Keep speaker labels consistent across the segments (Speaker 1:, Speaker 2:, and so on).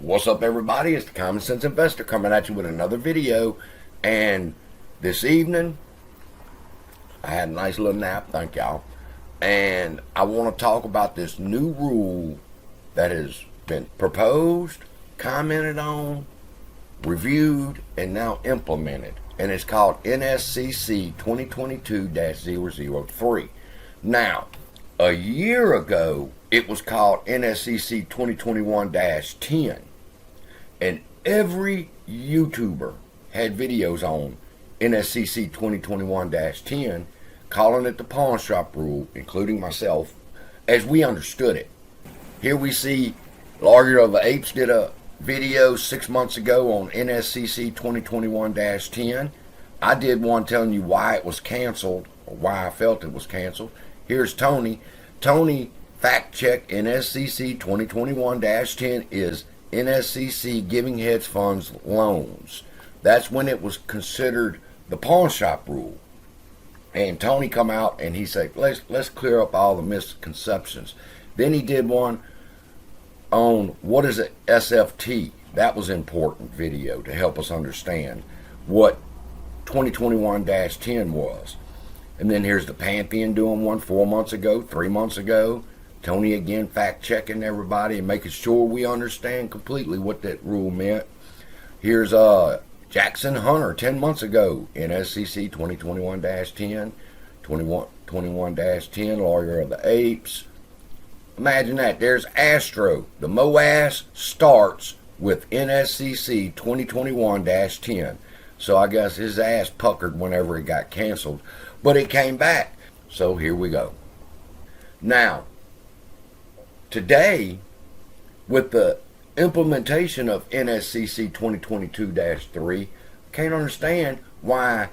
Speaker 1: What's up, everybody? It's the Common Sense Investor coming at you with another video. And this evening, I had a nice little nap, thank y'all. And I want to talk about this new rule that has been proposed, commented on, reviewed, and now implemented. And it's called NSCC 2022-003. Now, a year ago, it was called NSCC 2021-10. And every YouTuber had videos on NSCC 2021-10 calling it the pawn shop rule, including myself, as we understood it. Here we see Lawyer of the Apes did a video 6 months ago on NSCC 2021-10. I did one telling you why it was canceled, or why I felt it was canceled. Here's Tony. Tony fact check NSCC 2021-10 is NSCC giving hedge funds loans. That's when it was considered the pawn shop rule. And Tony come out and he said, let's clear up all the misconceptions. Then he did one on what is an SFT. That was an important video to help us understand what 2021-10 was. And then here's the Pantheon doing one 4 months ago, 3 months ago. Tony again fact checking everybody and making sure we understand completely what that rule meant. Here's Jackson Hunter 10 months ago, NSCC 2021-10, 21-10, Lawyer of the Apes. Imagine that. There's Astro. The MOAS starts with NSCC 2021-10. So I guess his ass puckered whenever it got canceled. But it came back. So here we go. Now, today, with the implementation of NSCC 2022-3, I can't understand why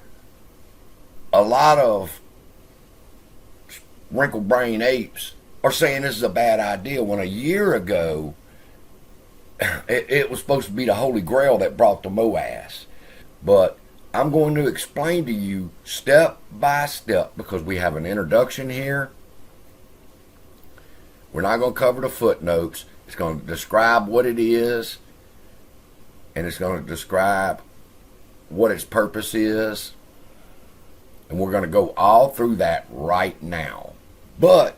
Speaker 1: a lot of wrinkled brain apes are saying this is a bad idea when a year ago it was supposed to be the Holy Grail that brought the MOAS. But I'm going to explain to you step by step, because we have an introduction here. We're not going to cover the footnotes. It's going to describe what it is, and it's going to describe what its purpose is, and we're going to go all through that right now. But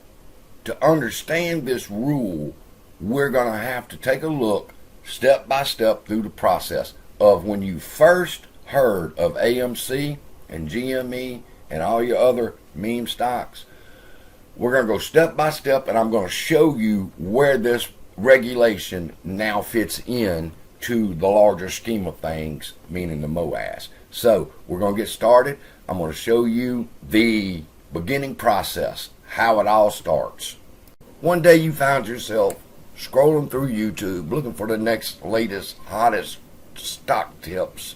Speaker 1: to understand this rule, we're going to have to take a look step by step through the process of when you first heard of AMC and GME and all your other meme stocks. We're going to go step by step, and I'm going to show you where this regulation now fits in to the larger scheme of things, meaning the MOAS. So we're going to get started. I'm going to show you the beginning process, how it all starts. One day you found yourself scrolling through YouTube looking for the next latest, hottest stock tips,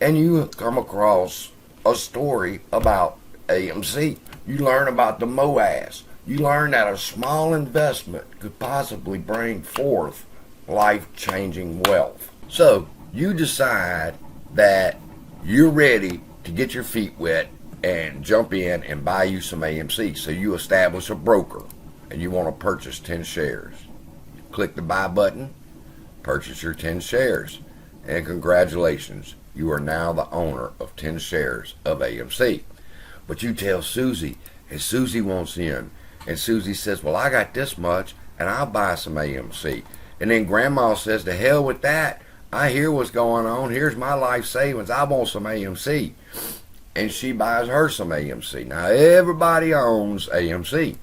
Speaker 1: and you come across a story about AMC. You learn about the MOAS. You learn that a small investment could possibly bring forth life-changing wealth. So you decide that you're ready to get your feet wet and jump in and buy you some AMC. So you establish a broker and you want to purchase 10 shares. Click the buy button, purchase your 10 shares, and congratulations, you are now the owner of 10 shares of AMC. But you tell Susie, and Susie wants in, and Susie says, well, I got this much, and I'll buy some AMC. And then Grandma says, to hell with that. I hear what's going on. Here's my life savings. I want some AMC. And she buys her some AMC. Now, everybody owns AMC,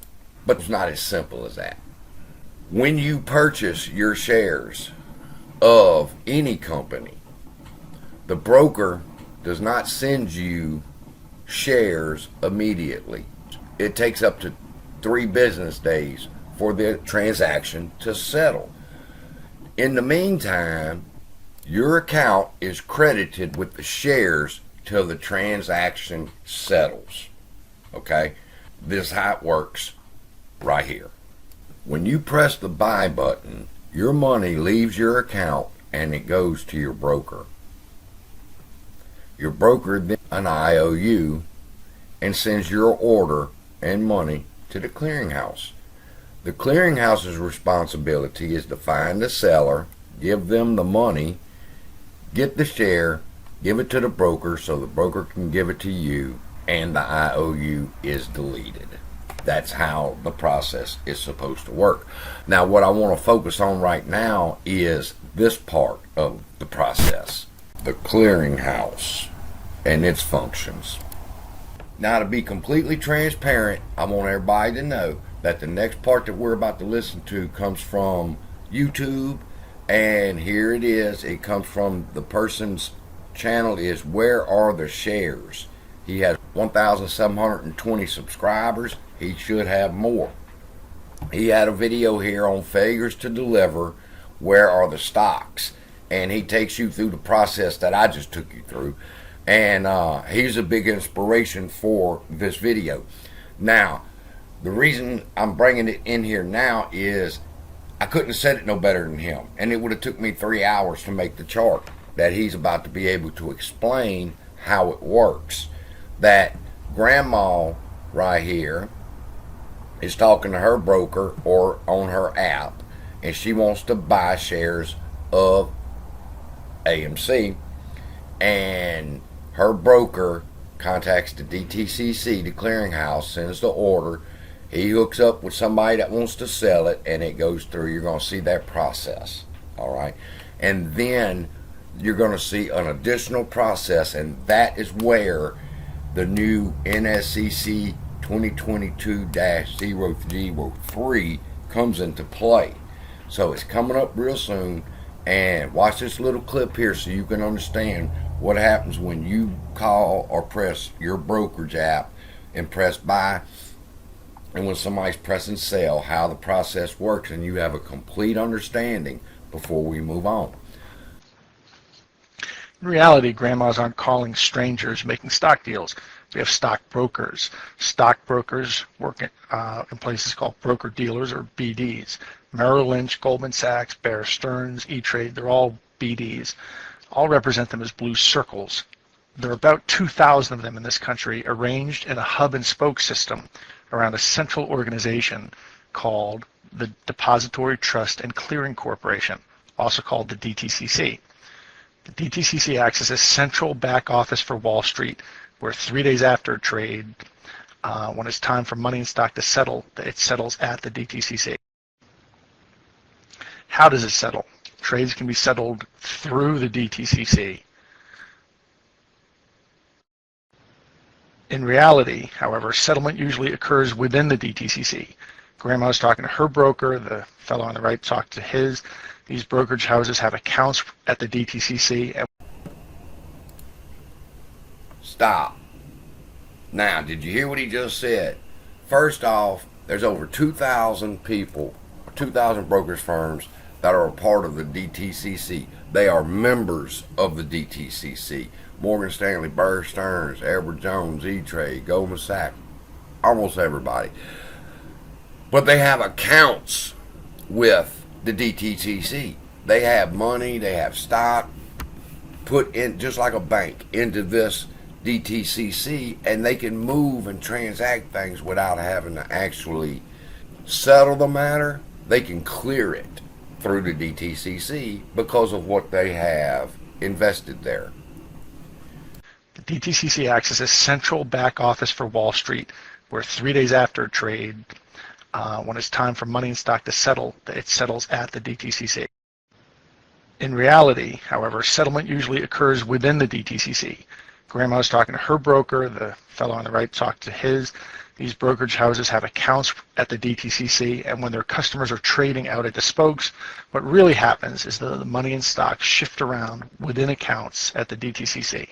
Speaker 1: but it's not as simple as that. When you purchase your shares of any company, the broker does not send you shares immediately. It takes up to 3 business days for the transaction to settle. In the meantime, your account is credited with the shares till the transaction settles. Okay? This is how it works right here. When you press the buy button, your money leaves your account and it goes to your broker. Your broker then an IOU and sends your order and money to the clearinghouse. The clearinghouse's responsibility is to find the seller, give them the money, get the share, give it to the broker so the broker can give it to you, and the IOU is deleted. That's how the process is supposed to work. Now, what I want to focus on right now is this part of the process, the clearinghouse and its functions. Now, to be completely transparent, I want everybody to know that the next part that we're about to listen to comes from YouTube, and here it is. It comes from the person's channel is Where Are the Shares? He has 1,720 subscribers. He should have more. He had a video here on failures to deliver. Where are the stocks? And he takes you through the process that I just took you through. And he's a big inspiration for this video. Now, the reason I'm bringing it in here now is I couldn't have said it no better than him. And it would have took me 3 hours to make the chart that he's about to be able to explain how it works. That grandma right here is talking to her broker or on her app, and she wants to buy shares of AMC, and her broker contacts the DTCC, the clearinghouse, sends the order. He hooks up with somebody that wants to sell it, and it goes through. You're going to see that process, all right? And then you're going to see an additional process, and that is where the new NSCC 2022-003 comes into play. So it's coming up real soon, and watch this little clip here so you can understand what happens when you call or press your brokerage app and press buy, and when somebody's pressing sell, how the process works, and you have a complete understanding before we move on.
Speaker 2: In reality, grandmas aren't calling strangers making stock deals. We have stock brokers. Stock brokers work in places called broker dealers, or BDs. Merrill Lynch, Goldman Sachs, Bear Stearns, E-Trade, they're all BDs. I'll represent them as blue circles. There are about 2,000 of them in this country, arranged in a hub and spoke system around a central organization called the Depository Trust and Clearing Corporation, also called the DTCC. The DTCC acts as a central back office for Wall Street, where 3 days after a trade, when it's time for money in stock to settle, it settles at the DTCC. How does it settle? Trades can be settled through the DTCC. In reality, however, settlement usually occurs within the DTCC. Grandma's talking to her broker, the fellow on the right talked to his. These brokerage houses have accounts at the DTCC.
Speaker 1: Stop. Now, did you hear what he just said? First off, there's over 2,000 people, 2,000 brokerage firms that are a part of the DTCC. They are members of the DTCC. Morgan Stanley, Bear Stearns, Edward Jones, E-Trade, Goldman Sachs, almost everybody. But they have accounts with the DTCC. They have money, they have stock put in, just like a bank, into this DTCC, and they can move and transact things without having to actually settle the matter. They can clear it through the DTCC because of what they have invested there.
Speaker 2: The DTCC acts as a central back office for Wall Street, where 3 days after a trade, when it's time for money in stock to settle, it settles at the DTCC. In reality, however, settlement usually occurs within the DTCC. Grandma's talking to her broker, the fellow on the right talked to his. These brokerage houses have accounts at the DTCC, and when their customers are trading out at the spokes, what really happens is the money in stock shift around within accounts at the DTCC.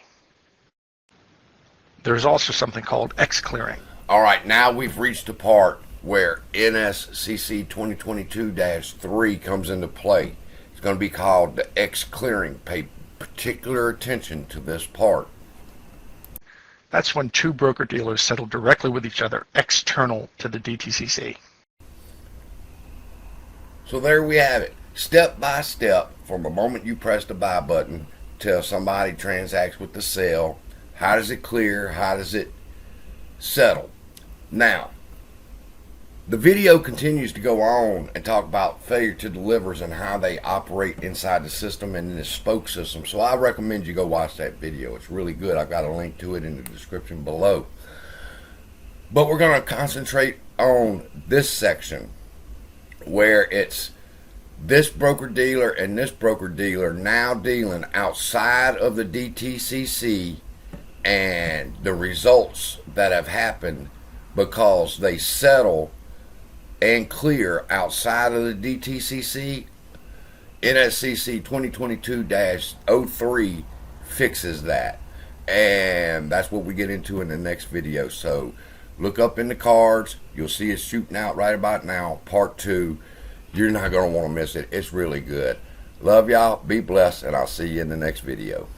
Speaker 2: There's also something called X-clearing.
Speaker 1: All right, now we've reached the part where NSCC 2022-3 comes into play. It's going to be called the X-clearing. Pay particular attention to this part.
Speaker 2: That's when two broker-dealers settle directly with each other, external to the DTCC.
Speaker 1: So there we have it. Step by step, from the moment you press the buy button till somebody transacts with the sell. How does it clear? How does it settle? Now, The video continues to go on and talk about failure to delivers and how they operate inside the system and in the spoke system. So I recommend you go watch that video. It's really good. I've got a link to it in the description below. But we're going to concentrate on this section where it's this broker dealer and this broker dealer now dealing outside of the DTCC and the results that have happened because they settle and clear outside of the DTCC. NSCC 2022-03 fixes that, and that's what we get into in the next video. So look up in the cards, you'll see it shooting out right about now, part 2. You're not going to want to miss it. It's really good. Love y'all, be blessed, and I'll see you in the next video.